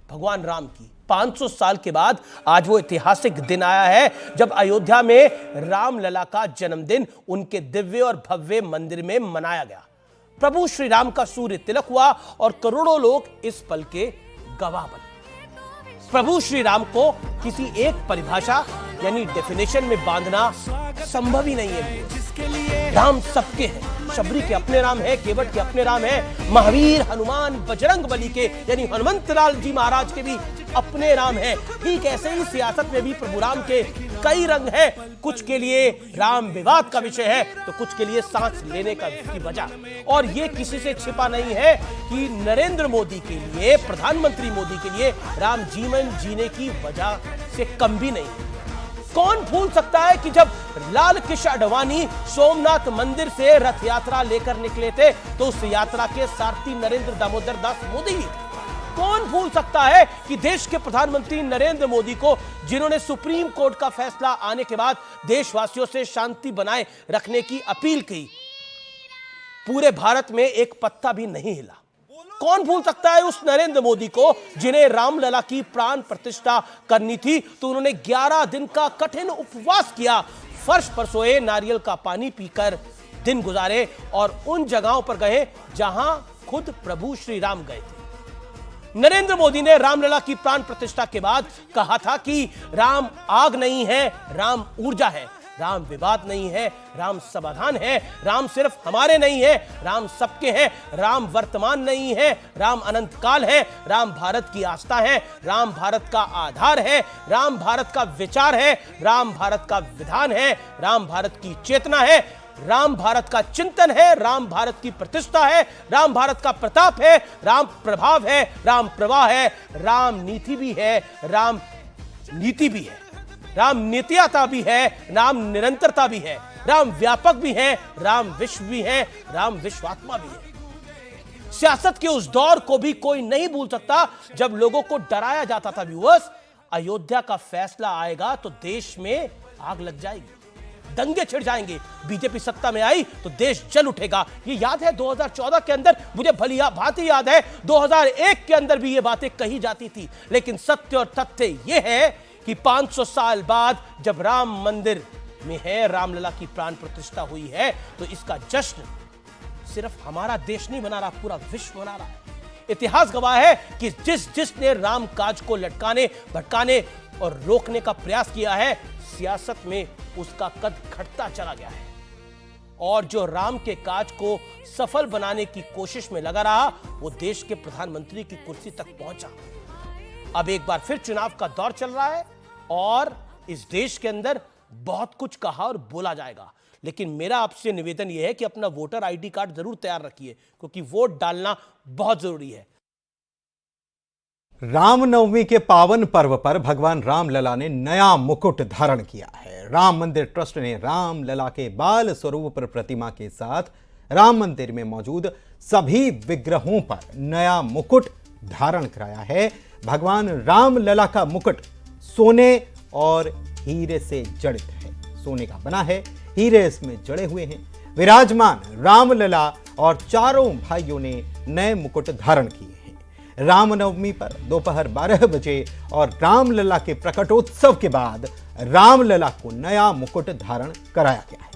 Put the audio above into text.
भगवान राम की। 500 साल के बाद आज वो ऐतिहासिक दिन आया है जब अयोध्या में रामलला का जन्मदिन उनके दिव्य और भव्य मंदिर में मनाया गया। प्रभु श्री राम का सूर्य तिलक हुआ और करोड़ों लोग इस पल के गवाह बने। प्रभु श्री राम को किसी एक परिभाषा यानी डेफिनेशन में बांधना संभव ही नहीं है। राम सबके हैं। शबरी के अपने राम है, केवट के अपने राम है, महावीर, हनुमान, बजरंग बली के यानी हनुमंत लाल जी महाराज के भी अपने राम है। ठीक ऐसे ही सियासत में भी प्रभु राम के कई रंग हैं। कुछ के लिए राम विवाद का विषय है तो कुछ के लिए सांस लेने का की वजह। और ये किसी से छिपा नहीं है कि नरेंद्र मोदी के लिए, प्रधानमंत्री मोदी के लिए राम जीवन जीने की वजह से कम भी नहीं। कौन भूल सकता है कि जब लाल कृष्ण आडवाणी सोमनाथ मंदिर से रथ यात्रा लेकर निकले थे तो उस यात्रा के सारथी नरेंद्र दामोदर दास मोदी। कौन भूल सकता है कि देश के प्रधानमंत्री नरेंद्र मोदी को, जिन्होंने सुप्रीम कोर्ट का फैसला आने के बाद देशवासियों से शांति बनाए रखने की अपील की, पूरे भारत में एक पत्ता भी नहीं हिला। कौन भूल सकता है उस नरेंद्र मोदी को जिन्हें रामलला की प्राण प्रतिष्ठा करनी थी तो उन्होंने 11 दिन का कठिन उपवास किया, फर्श पर सोए, नारियल का पानी पीकर दिन गुजारे और उन जगहों पर गए जहां खुद प्रभु श्री राम गए थे। नरेंद्र मोदी ने रामलला की प्राण प्रतिष्ठा के बाद कहा था कि राम आग नहीं है, राम ऊर्जा है, राम विवाद नहीं है, राम समाधान है, राम सिर्फ हमारे नहीं है, राम सबके हैं, राम वर्तमान नहीं है, राम अनंत काल है, राम भारत की आस्था है, राम भारत का आधार है, राम भारत का विचार है, राम भारत का विधान है, राम भारत की चेतना है, राम भारत का चिंतन है, राम भारत की प्रतिष्ठा है, राम भारत का प्रताप है, राम प्रभाव है, राम प्रवाह है, राम नीति भी है, राम नीति भी है, राम नित्यता भी है, राम निरंतरता भी है, राम व्यापक भी है, राम विश्व भी है, राम विश्वात्मा भी है। सियासत के उस दौर को भी कोई नहीं भूल सकता जब लोगों को डराया जाता था व्यूअर्स, अयोध्या का फैसला आएगा तो देश में आग लग जाएगी, दंगे छिड़ जाएंगे, बीजेपी सत्ता में आई तो देश जल उठेगा। ये याद है 2014 के अंदर, मुझे भली भांति याद है 2001 के अंदर भी ये बातें कही जाती थी। लेकिन सत्य और तथ्य ये है कि 500 साल बाद जब राम मंदिर में है, रामलला की प्राण प्रतिष्ठा हुई है तो इसका जश्न सिर्फ हमारा देश नहीं मना रहा, पूरा विश्व मना रहा है। इतिहास गवाह है कि जिसने राम काज को लटकाने, भटकाने और रोकने का प्रयास किया है, सियासत में उसका कद घटता चला गया है। और जो राम के काज को सफल बनाने की कोशिश में लगा रहा, वो देश के प्रधानमंत्री की कुर्सी तक पहुंचा। अब एक बार फिर चुनाव का दौर चल रहा है और इस देश के अंदर बहुत कुछ कहा और बोला जाएगा, लेकिन मेरा आपसे निवेदन यह है कि अपना वोटर आईडी कार्ड जरूर तैयार रखिए, क्योंकि वोट डालना बहुत जरूरी है। रामनवमी के पावन पर्व पर भगवान रामलला ने नया मुकुट धारण किया है। राम मंदिर ट्रस्ट ने रामलला के बाल स्वरूप प्रतिमा के साथ राम मंदिर में मौजूद सभी विग्रहों पर नया मुकुट धारण कराया है। भगवान रामलला का मुकुट सोने और हीरे से जड़ित है, सोने का बना है, हीरे इसमें जड़े हुए हैं। विराजमान रामलला और चारों भाइयों ने नए मुकुट धारण किए हैं। रामनवमी पर दोपहर 12 बजे और रामलला के प्रकटोत्सव के बाद रामलला को नया मुकुट धारण कराया गया है।